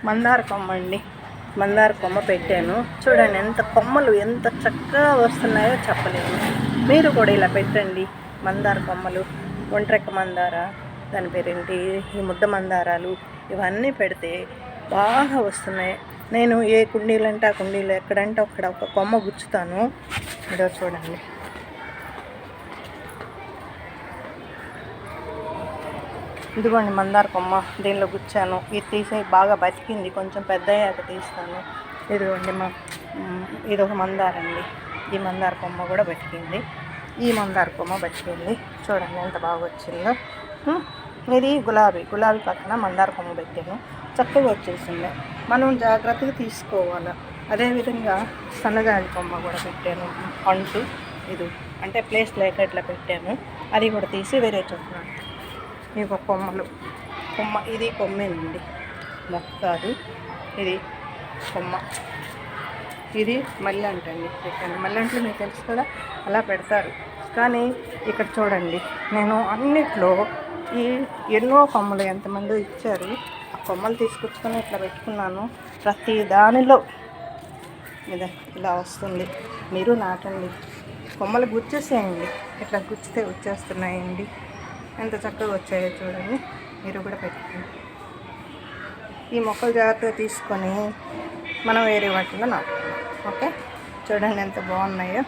మందార కొమ్మ అండి. మందార కొమ్మ పెట్టాను. చూడండి ఎంత కొమ్మలు ఎంత చక్కగా వస్తున్నాయో చెప్పలేము. మీరు కూడా ఇలా పెట్టండి మందార కొమ్మలు. ఒంట్రెక్క మందార, దాని పేరేంటి, ఈ ముద్ద మందారాలు, ఇవన్నీ పెడితే బాగా వస్తున్నాయి. నేను ఏ కుండీలు అంటే ఆ కుండీలు ఎక్కడంటే అక్కడ ఒక కొమ్మ గుచ్చుతాను. ఇదో చూడండి. ఇదిగోండి మందార కొమ్మ, దీనిలో గుచ్చాను. ఇది తీసే బాగా బతికింది, కొంచెం పెద్ద అయ్యాక తీస్తాను. ఇదిగోండి ఇదొక మందార అండి. ఈ మందార కొమ్మ కూడా బతికింది. ఈ మందార కొమ్మ బతికింది. చూడండి ఎంత బాగా వచ్చిందో. ఇది గులాబీ పక్కన మందార కొమ్మ పెట్టాను, చక్కగా వచ్చేసింది. మనం జాగ్రత్తగా తీసుకోవాలి. అదేవిధంగా సన్నజాజి కొమ్మ కూడా పెట్టాను, అంటూ ఇది అంటే ప్లేస్ లేక ఇట్లా పెట్టాను. అది కూడా తీసి వేరే చూస్తున్నాను. ఇవి కొమ్మ, ఇది కొమ్మేనండి, మొక్క కాదు, ఇది కొమ్మ. ఇది మల్లెంట అండి పెట్టాను. మల్లెంట్లు మీకు తెలుసు కదా, అలా పెడతారు. కానీ ఇక్కడ చూడండి, నేను అన్నిట్లో ఈ ఎన్నో కొమ్మలు ఎంతమంది ఇచ్చారు, ఆ కొమ్మలు తీసుకొచ్చుకొని ఇట్లా పెట్టుకున్నాను. ప్రతి దానిలో ఇలా వస్తుంది. మీరు నాటండి, కొమ్మలు గుచ్చేసేయండి. ఇట్లా గుచ్చితే వచ్చేస్తున్నాయండి. ఎంత చక్కగా వచ్చాయో చూడండి. మీరు కూడా పెట్టుకోండి. ఈ మొక్కలు జాగ్రత్తగా తీసుకొని మనం వేరే వాటిలో నాటుకుందాం. ఓకే, చూడండి ఎంత బాగున్నాయో.